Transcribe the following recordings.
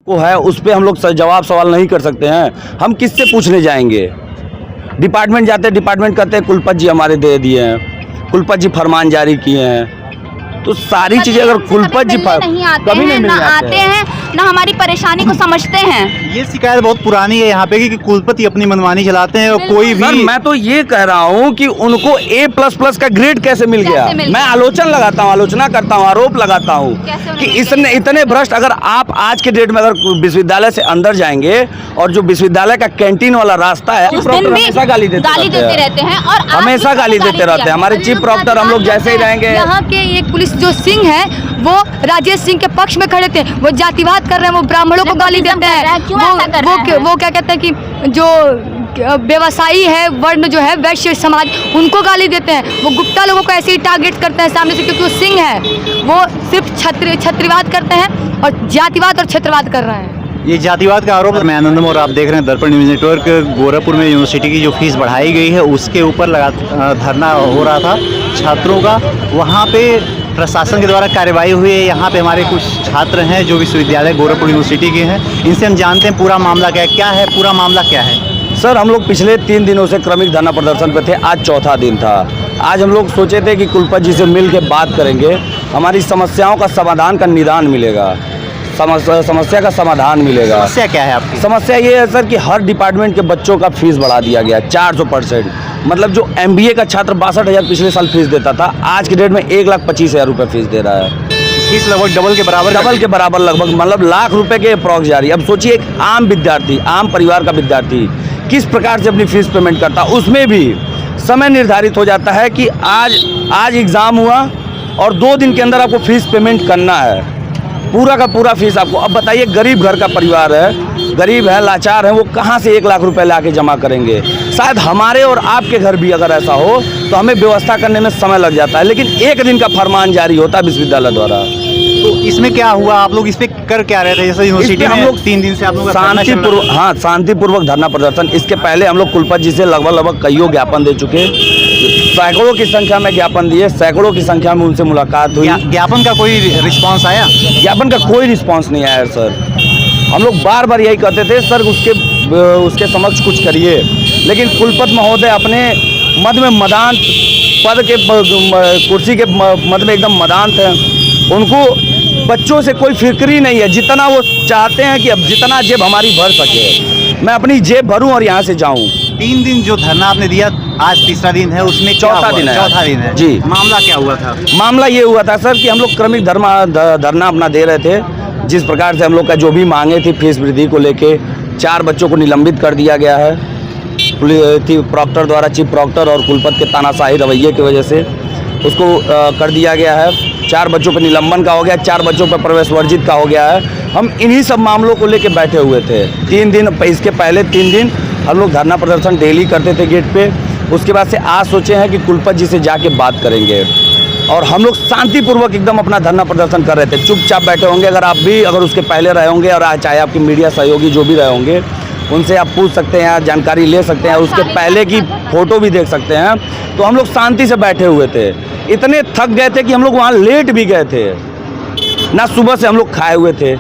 को है उस पर हम लोग जवाब सवाल नहीं कर सकते हैं। हम किससे पूछने जाएंगे? डिपार्टमेंट जाते हैं, डिपार्टमेंट कहते हैं कुलपति जी हमारे दे दिए हैं, कुलपति जी फरमान जारी किए हैं। तो सारी चीजें अगर कुलपति जी कभी नहीं आते हैं ना हमारी परेशानी को समझते हैं। ये शिकायत बहुत पुरानी है यहाँ पे कि कुलपति अपनी मनमानी चलाते हैं और कोई भी। सर मैं तो ये कह रहा हूँ कि उनको A++ का ग्रेड कैसे मिल गया? मैं आलोचना करता हूँ, आरोप लगाता हूँ कि इसने इतने भ्रष्ट। अगर आप आज के डेट में अगर विश्वविद्यालय से अंदर जाएंगे और जो विश्वविद्यालय का कैंटीन वाला रास्ता है, हमेशा गाली देते रहते हैं और हमेशा गाली देते रहते हैं। हमारे चीफ प्रॉक्टर हम लोग जैसे ही रहेंगे। यहाँ के एक पुलिस जो सिंह है वो राजेश सिंह के पक्ष में खड़े थे, वो जातिवाद कर रहे हैं, वो ब्राह्मणों को गाली देते हैं। वो क्या कहते हैं कि जो व्यवसायी है वर्ण जो है वैश्य समाज उनको गाली देते हैं। वो गुप्ता लोगों को ऐसे ही टारगेट करते हैं सामने से, क्योंकि वो सिंह है। वो सिर्फ छत्रीवाद करते हैं और जातिवाद और क्षेत्रवाद कर रहे हैं। ये जातिवाद का आरोप। मैं आनंदम और आप देख रहे हैं दर्पण न्यूज नेटवर्क। गोरखपुर में यूनिवर्सिटी की जो फीस बढ़ाई गई है उसके ऊपर धरना हो रहा था छात्रों का। वहाँ पे प्रशासन के द्वारा कार्रवाई हुई है। यहाँ पे हमारे कुछ छात्र हैं जो विश्वविद्यालय गोरखपुर यूनिवर्सिटी के हैं, इनसे हम जानते हैं पूरा मामला क्या है। पूरा मामला क्या है? सर हम लोग पिछले 3 दिनों से क्रमिक धरना प्रदर्शन पे थे, आज चौथा दिन था। आज हम लोग सोचे थे कि कुलपति जी से मिल के बात करेंगे, हमारी समस्याओं का समाधान का निदान मिलेगा, समस्या का समाधान मिलेगा। समस्या क्या है आपकी? समस्या ये है सर कि हर डिपार्टमेंट के बच्चों का फीस बढ़ा दिया गया 400%। मतलब जो MBA का छात्र 62,000 पिछले साल फीस देता था, आज की डेट में 1,25,000 रुपये फीस दे रहा है। फीस लगभग डबल के बराबर लगभग, मतलब लाख रुपए के अप्रॉक्स जा रही है। अब सोचिए एक आम विद्यार्थी, आम परिवार का विद्यार्थी किस प्रकार से अपनी फीस पेमेंट करता। उसमें भी समय निर्धारित हो जाता है कि आज एग्ज़ाम हुआ और 2 दिन के अंदर आपको फीस पेमेंट करना है, पूरा का पूरा फीस आपको। अब बताइए गरीब घर का परिवार है, गरीब है, लाचार है, वो कहाँ से 1 लाख रुपए लाके जमा करेंगे? शायद हमारे और आपके घर भी अगर ऐसा हो तो हमें व्यवस्था करने में समय लग जाता है, लेकिन 1 दिन का फरमान जारी होता है विश्वविद्यालय द्वारा। तो इसमें क्या हुआ? आप लोग इस पे कर क्या रहे थे? जैसे यूनिवर्सिटी में हम लोग 3 दिन से आप लोग शांतिपूर्वक धरना प्रदर्शन। इसके पहले हम लोग कुलपति जी से लगभग कईयों ज्ञापन दे चुके, सैकड़ों की संख्या में ज्ञापन दिए, सैकड़ों की संख्या में उनसे मुलाकात हुई। ज्ञापन का कोई रिस्पांस आया? ज्ञापन का कोई रिस्पांस नहीं आया सर। हम लोग बार बार यही कहते थे सर उसके समक्ष कुछ करिए, लेकिन कुलपति महोदय अपने मद में मदान, पद के कुर्सी के मद में एकदम मदान थे। उनको बच्चों से कोई फिक्र ही नहीं है। जितना वो चाहते हैं कि अब जितना जेब हमारी भर सके, मैं अपनी जेब भरूं और यहाँ से जाऊं। 3 दिन जो धरना आपने दिया, आज तीसरा दिन है, उसमें चौथा दिन है जी। मामला क्या हुआ था? मामला ये हुआ था सर कि हम लोग क्रमिक धरना अपना दे रहे थे। जिस प्रकार से हम लोग का जो भी मांगे थी फीस वृद्धि को लेके, 4 बच्चों को निलंबित कर दिया गया है प्रॉक्टर द्वारा। चीफ प्रॉक्टर और कुलपति के तानाशाही रवैये की वजह से उसको कर दिया गया है। 4 बच्चों पर निलंबन का हो गया, 4 बच्चों पर प्रवेश वर्जित का हो गया है। हम इन्हीं सब मामलों को लेके बैठे हुए थे 3 दिन। इसके पहले 3 दिन हम लोग धरना प्रदर्शन डेली करते थे गेट पे। उसके बाद से आज सोचे हैं कि कुलपति जी से जाके बात करेंगे और हम लोग शांतिपूर्वक एकदम अपना धरना प्रदर्शन कर रहे थे, चुपचाप बैठे होंगे। अगर उसके पहले रहे होंगे और चाहे आपके मीडिया सहयोगी जो भी रहे होंगे, उनसे आप पूछ सकते हैं, जानकारी ले सकते हैं, उसके पहले की फ़ोटो भी देख सकते हैं। तो हम लोग शांति से बैठे हुए थे। इतने थक गए थे कि हम लोग वहाँ लेट भी गए थे। ना सुबह से हम लोग खाए हुए थे,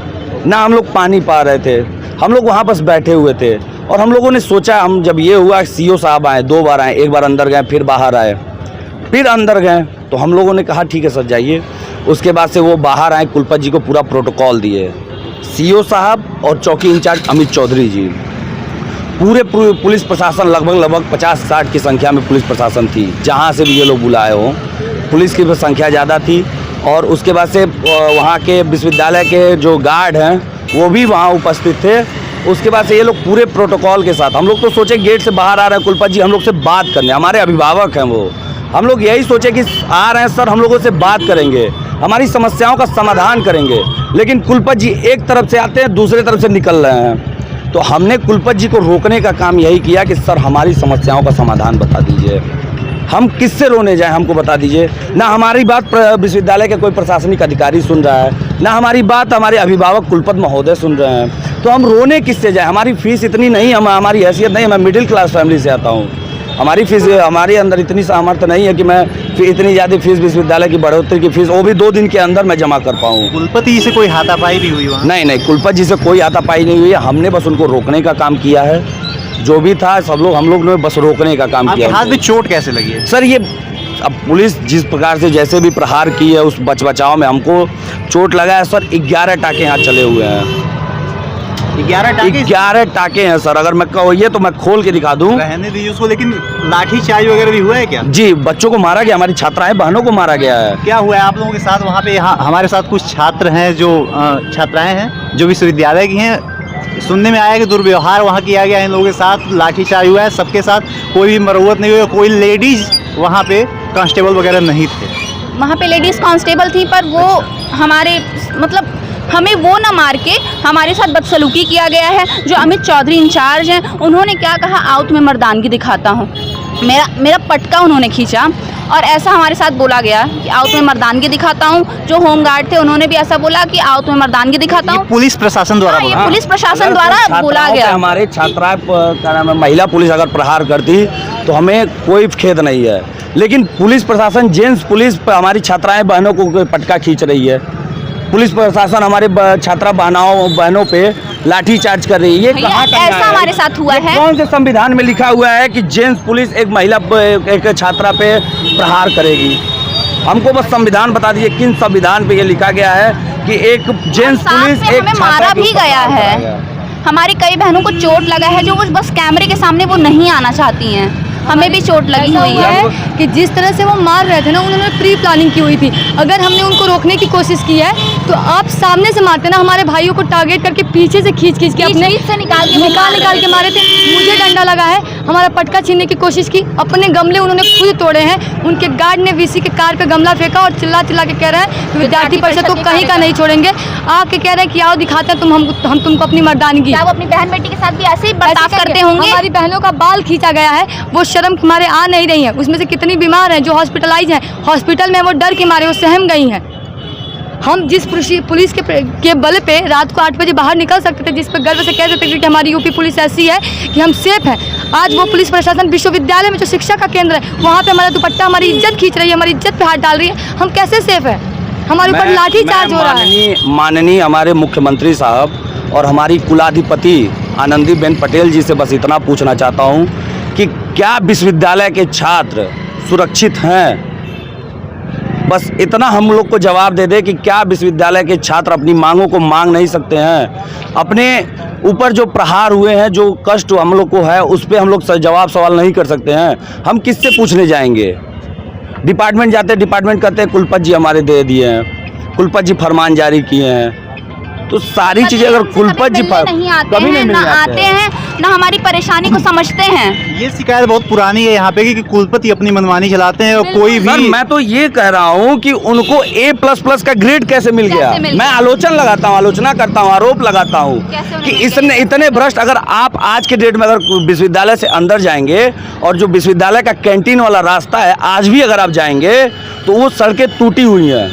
ना हम लोग पानी पा रहे थे, हम लोग वहाँ बस बैठे हुए थे। और हम लोगों ने सोचा, हम जब ये हुआ CO साहब आए, 2 बार आए, 1 बार अंदर गए, फिर बाहर आए, फिर अंदर गए, तो हम लोगों ने कहा ठीक है सर जाइए। उसके बाद से वो बाहर आए, कुलपति जी को पूरा प्रोटोकॉल दिए। CO साहब और चौकी इंचार्ज अमित चौधरी जी, पूरे पुलिस प्रशासन लगभग 50-60 की संख्या में पुलिस प्रशासन थी। जहाँ से भी ये लोग बुलाए हों, पुलिस की संख्या ज़्यादा थी। और उसके बाद से वहाँ के विश्वविद्यालय के जो गार्ड हैं वो भी वहाँ उपस्थित थे। उसके बाद से ये लोग पूरे प्रोटोकॉल के साथ, हम लोग तो सोचे गेट से बाहर आ रहे हैं कुलपति जी हम लोग से बात करने, हमारे अभिभावक हैं वो, हम लोग यही सोचे कि आ रहे हैं सर, हम लोगों से बात करेंगे, हमारी समस्याओं का समाधान करेंगे। लेकिन कुलपति जी एक तरफ से आते हैं, दूसरे तरफ से निकल रहे हैं। तो हमने कुलपति जी को रोकने का काम यही किया कि सर हमारी समस्याओं का समाधान बता दीजिए, हम किससे रोने जाएं, हमको बता दीजिए। ना हमारी बात विश्वविद्यालय के कोई प्रशासनिक अधिकारी सुन रहा है, ना हमारी बात हमारे अभिभावक कुलपति महोदय सुन रहे हैं, तो हम रोने किससे जाएं। हमारी फीस इतनी नहीं, हमारी हैसियत नहीं, मैं मिडिल क्लास फैमिली से आता हूँ। हमारी फीस, हमारे अंदर इतनी सामर्थ्य नहीं है कि मैं इतनी ज़्यादा फीस विश्वविद्यालय की बढ़ोतरी की फीस वो भी 2 दिन के अंदर मैं जमा कर पाऊँ। कुलपति जी से कोई हाथापाई भी हुई वहाँ? नहीं, कुलपति जी से कोई हाथापाई नहीं हुई है। हमने बस उनको रोकने का काम किया है। जो भी था हम लोग ने बस रोकने का काम आपके किया। हाथ में चोट कैसे लगी है? सर ये अब पुलिस जिस प्रकार से जैसे भी प्रहार की है उस बचाव में हमको चोट लगा है सर। 11 टाके यहाँ चले हुए हैं। 11 टाके हैं सर। अगर मैं कहिए तो मैं खोल के दिखा दूं। रहने दीजिए उसको, लेकिन लाठी चार्ज वगैरह भी हुआ है क्या? जी, बच्चों को मारा गया, हमारी छात्राएं बहनों को मारा गया है। क्या हुआ है आप लोगों के साथ वहाँ पे? यहाँ हमारे साथ कुछ छात्र हैं जो छात्राएं हैं जो विश्वविद्यालय की हैं। सुनने में आया कि दुर्व्यवहार वहाँ किया गया है इन लोगों के साथ, लाठीचार्ज हुआ है सबके साथ, कोई भी मरम्मत नहीं हुई, कोई लेडीज वहाँ पे कांस्टेबल वगैरह नहीं थे। वहाँ पे लेडीज़ कांस्टेबल थी, पर वो हमारे मतलब हमें वो ना मार के हमारे साथ बदसलूकी किया गया है। जो अमित चौधरी इंचार्ज हैं, उन्होंने क्या कहा, आओ तुम्हें मर्दानगी दिखाता हूँ। मेरा पटका उन्होंने खींचा और ऐसा हमारे साथ बोला गया कि आओ तुम्हें मर्दानगी दिखाता हूँ। जो होमगार्ड थे उन्होंने भी ऐसा बोला कि आओ तुम्हें मर्दानगी दिखाता हूँ। पुलिस प्रशासन द्वारा ये पुलिस प्रशासन द्वारा बोला गया। हमारे छात्राएं क्या नाम है, महिला पुलिस अगर प्रहार करती तो हमें कोई खेद नहीं है, लेकिन पुलिस प्रशासन जेंट्स पुलिस पर हमारी छात्राएं बहनों को पटका खींच रही है। पुलिस प्रशासन हमारे छात्रा बहनों पे लाठी चार्ज कर रही है। ये कहाँ का न्याय है? ऐसा हमारे साथ हुआ है। कौन से संविधान में लिखा हुआ है कि जेंट्स पुलिस एक महिला एक छात्रा पे प्रहार करेगी? हमको बस संविधान बता दीजिए, किन संविधान पे ये लिखा गया है कि एक जेंट्स पुलिस एक हमें छात्रा मारा के भी ऊपर गया प्रहार है। करा गया। हमारी कई बहनों को चोट लगा है जो वो बस कैमरे के सामने वो नहीं आना चाहती हैं। हमें भी चोट लगी ऐसा हुई हुआ है। है कि जिस तरह से वो मार रहे थे ना, उन्होंने प्री प्लानिंग की हुई थी। अगर हमने उनको रोकने की कोशिश की है तो आप सामने से मारते ना, हमारे भाइयों को टारगेट करके पीछे से खींच के अपने से निकाल के मारे थे। मुझे डंडा लगा है, हमारा पटका छीनने की कोशिश की, अपने गमले उन्होंने खुद तोड़े हैं। उनके गार्ड ने वीसी के कार पे गमला फेंका और चिल्ला के कह रहे हैं कि विद्यार्थी परिषद को कहीं का नहीं छोड़ेंगे। आके कह रहे हैं कि आओ दिखाते हैं हम तुमको अपनी मर्दानगी। क्या वो अपनी बहन बेटी के साथ भी ऐसे ही बर्ताव करते होंगे? हमारी बहनों का बाल खींचा गया है, वो शर्म के मारे आ नहीं रही हैं। उसमें से कितनी बीमार हैं जो हॉस्पिटलाइज हैं, हॉस्पिटल में वो डर के मारे वो सहम गई हैं। हम जिस पुलिस के बल पे रात को 8 बजे बाहर निकल सकते थे, जिस पे गर्व से कह सकते थे कि हमारी यूपी पुलिस ऐसी है कि हम सेफ हैं, आज वो पुलिस प्रशासन विश्वविद्यालय में जो शिक्षा का केंद्र है वहाँ पे हमारा दुपट्टा हमारी इज्जत खींच रही है, हमारी इज्जत पे हाथ डाल रही है। हम कैसे सेफ है? हमारे ऊपर लाठी चार्ज हो रहा है। माननीय हमारे मुख्यमंत्री साहब और हमारी कुलाधिपति आनंदीबेन पटेल जी से बस इतना पूछना चाहता हूँ कि क्या विश्वविद्यालय के छात्र सुरक्षित हैं? बस इतना हम लोग को जवाब दे दे कि क्या विश्वविद्यालय के छात्र अपनी मांगों को मांग नहीं सकते हैं? अपने ऊपर जो प्रहार हुए हैं, जो कष्ट हम लोग को है, उस पर हम लोग जवाब सवाल नहीं कर सकते हैं? हम किससे पूछने जाएंगे? डिपार्टमेंट जाते हैं, डिपार्टमेंट कहते हैं कुलपति जी हमारे दे दिए हैं, कुलपति जी फरमान जारी किए हैं। तो सारी चीज़ें अगर कुलपति जी नहीं आते हैं ना हमारी परेशानी को समझते हैं। ये शिकायत बहुत पुरानी है यहाँ पे कि कुलपति अपनी मनमानी चलाते हैं और कोई भी। सर मैं तो ये कह रहा हूँ कि उनको A++ का ग्रेड कैसे मिल गया? मैं आलोचना करता हूँ, आरोप लगाता हूँ कि इसने इतने भ्रष्ट। अगर आप आज के डेट में अगर विश्वविद्यालय से अंदर जाएंगे और जो विश्वविद्यालय का कैंटीन वाला रास्ता है, आज भी अगर आप जाएंगे तो वो सड़कें टूटी हुई हैं।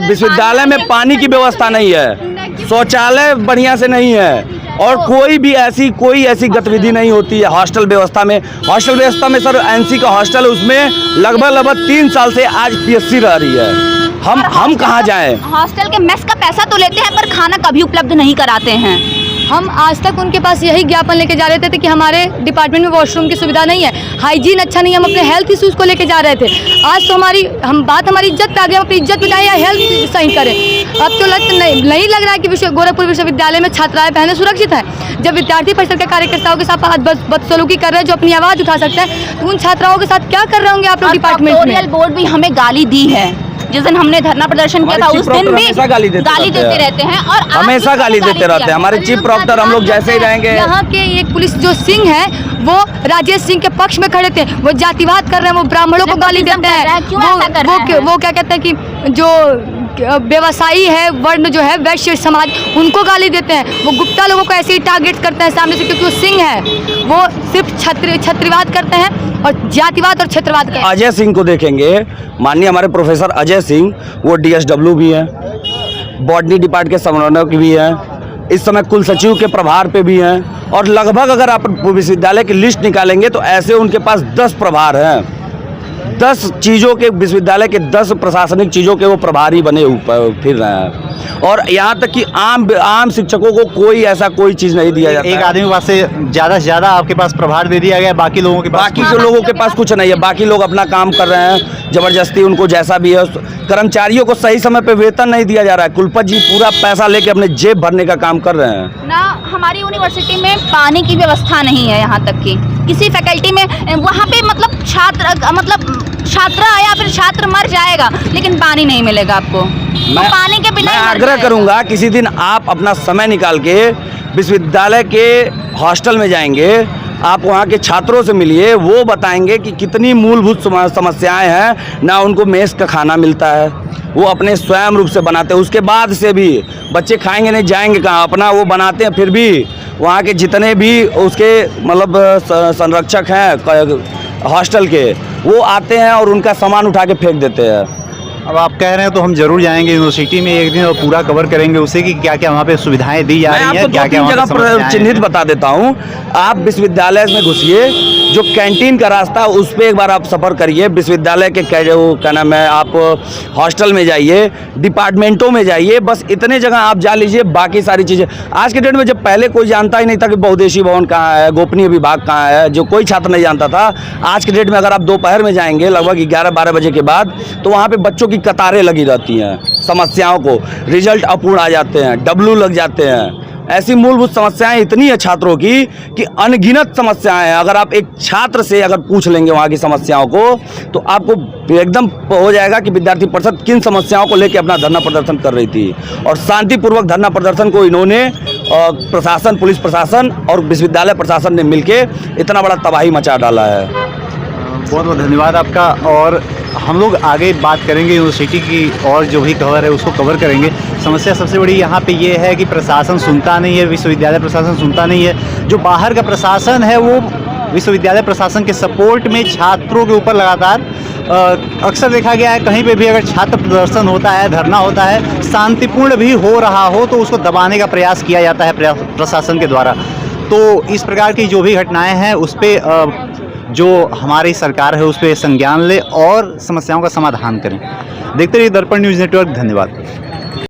विश्वविद्यालय में पानी की व्यवस्था नहीं है, शौचालय बढ़िया से नहीं है, और कोई ऐसी गतिविधि नहीं होती है। हॉस्टल व्यवस्था में सर एनसी का हॉस्टल है, उसमें लगभग 3 साल से आज PSC रह रही है। हम कहाँ जाएं? हॉस्टल के मेस का पैसा तो लेते हैं पर खाना कभी उपलब्ध नहीं कराते हैं। हम आज तक उनके पास यही ज्ञापन लेके जा रहे थे कि हमारे डिपार्टमेंट में वॉशरूम की सुविधा नहीं है, हाइजीन अच्छा नहीं है। हम अपने हेल्थ इशूज़ को लेके जा रहे थे। आज तो हमारी इज्जत पे आ गई, हम अपनी इज्जत बचाएं या हेल्थ सही करें। अब तो नहीं लग रहा है कि गोरखपुर विश्वविद्यालय में छात्राएं बहनें सुरक्षित हैं। जब विद्यार्थी परिषद के कार्यकर्ताओं के साथ बदसलूकी कर रहे हैं, जो अपनी आवाज़ उठा सकते हैं, तो उन छात्राओं के साथ क्या कर रहे होंगे आप लोग डिपार्टमेंट में? बोर्ड भी हमें गाली दी है। जिस दिन हमने धरना प्रदर्शन किया था उस दिन भी गाली देते रहते हैं और हमेशा गाली देते रहते हैं। हमारे चीफ प्रॉक्टर हम लोग जैसे ही रहेंगे। यहाँ के एक पुलिस जो सिंह है वो राजेश सिंह के पक्ष में खड़े थे, वो जातिवाद कर रहे हैं, वो ब्राह्मणों को गाली देते हैं। वो क्या कहते हैं कि जो व्यवसायी है, वर्ण जो है, वैश्य समाज, उनको गाली देते हैं। वो गुप्ता लोगों को ऐसे ही टारगेट करते हैं सामने से, क्योंकि वो सिंह है। वो सिर्फ छत्रीवाद करते हैं और जातिवाद और क्षेत्रवाद करते हैं। अजय सिंह को देखेंगे, माननीय हमारे प्रोफेसर अजय सिंह, वो DSW भी हैं, बॉटनी डिपार्ट के समन्वयक भी हैं, इस समय कुल सचिव के प्रभार पे भी हैं, और लगभग अगर आप विश्वविद्यालय की लिस्ट निकालेंगे तो ऐसे उनके पास 10 प्रभार हैं। 10 चीज़ों के विश्वविद्यालय के 10 प्रशासनिक चीज़ों के वो प्रभारी बने ऊपर फिर रहे हैं। और यहाँ तक कि आम शिक्षकों को कोई ऐसा कोई चीज़ नहीं दिया जाता। एक आदमी के पास से ज़्यादा आपके पास प्रभार दे दिया गया, बाकी लोगों के पास बाकी के लोगों के पास कुछ नहीं है। बाकी लोग अपना काम कर रहे हैं ज़बरदस्ती, उनको जैसा भी है। कर्मचारियों को सही समय पे वेतन नहीं दिया जा रहा है। कुलपति जी पूरा पैसा लेके अपने जेब भरने का काम कर रहे हैं। ना हमारी यूनिवर्सिटी में पानी की व्यवस्था नहीं है, यहाँ तक कि किसी फैकल्टी में वहाँ पे मतलब छात्र या फिर छात्र मर जाएगा लेकिन पानी नहीं मिलेगा आपको। तो पानी के बिना मैं ही मर आग्रह जाएगा। करूंगा किसी दिन आप अपना समय निकाल के विश्वविद्यालय के हॉस्टल में जाएंगे, आप वहाँ के छात्रों से मिलिए, वो बताएंगे कि कितनी मूलभूत समस्याएं हैं। ना उनको मेस का खाना मिलता है, वो अपने स्वयं रूप से बनाते हैं। उसके बाद से भी बच्चे खाएंगे नहीं, जाएंगे कहाँ, अपना वो बनाते हैं। फिर भी वहाँ के जितने भी उसके मतलब संरक्षक हैं हॉस्टल के, वो आते हैं और उनका सामान उठा के फेंक देते हैं। अब आप कह रहे हैं तो हम जरूर जाएंगे यूनिवर्सिटी में एक दिन और पूरा कवर करेंगे उसे कि क्या क्या वहाँ पे सुविधाएं दी जा रही हैं, क्या क्या जगह पर चिन्हित बता देता हूँ। आप विश्वविद्यालय में घुसिए, जो कैंटीन का रास्ता है उस पर एक बार आप सफ़र करिए। विश्वविद्यालय के क्या नाम है, आप हॉस्टल में जाइए, डिपार्टमेंटों में जाइए, बस इतने जगह आप जा लीजिए। बाकी सारी चीज़ें आज के डेट में, जब पहले कोई जानता ही नहीं था कि बहुउद्देशीय भवन कहाँ है, गोपनीय विभाग कहाँ है, जो कोई छात्र नहीं जानता था, आज के डेट में अगर आप दोपहर में जाएंगे लगभग 11-12 बजे के बाद, तो वहाँ पर बच्चों की कतारें लगी रहती हैं। समस्याओं को रिजल्ट अपूर्ण आ जाते हैं, डब्लू लग जाते हैं। ऐसी मूलभूत समस्याएं इतनी है छात्रों की कि अनगिनत समस्याएं हैं। अगर आप एक छात्र से अगर पूछ लेंगे वहाँ की समस्याओं को, तो आपको एकदम हो जाएगा कि विद्यार्थी परिषद किन समस्याओं को लेकर अपना धरना प्रदर्शन कर रही थी। और शांतिपूर्वक धरना प्रदर्शन को इन्होंने प्रशासन, पुलिस प्रशासन और विश्वविद्यालय प्रशासन ने मिलकर इतना बड़ा तबाही मचा डाला है। बहुत बहुत धन्यवाद आपका। और हम लोग आगे बात करेंगे यूनिवर्सिटी की, और जो भी कवर है उसको कवर करेंगे। समस्या सबसे बड़ी यहाँ पे ये है कि प्रशासन सुनता नहीं है, विश्वविद्यालय प्रशासन सुनता नहीं है। जो बाहर का प्रशासन है वो विश्वविद्यालय प्रशासन के सपोर्ट में छात्रों के ऊपर लगातार अक्सर देखा गया है, कहीं पे भी अगर छात्र प्रदर्शन होता है, धरना होता है, शांतिपूर्ण भी हो रहा हो, तो उसको दबाने का प्रयास किया जाता है प्रशासन के द्वारा। तो इस प्रकार की जो भी घटनाएँ हैं उस पर जो हमारी सरकार है उस पर संज्ञान ले और समस्याओं का समाधान करें। देखते रहिए दर्पण न्यूज़ नेटवर्क। धन्यवाद।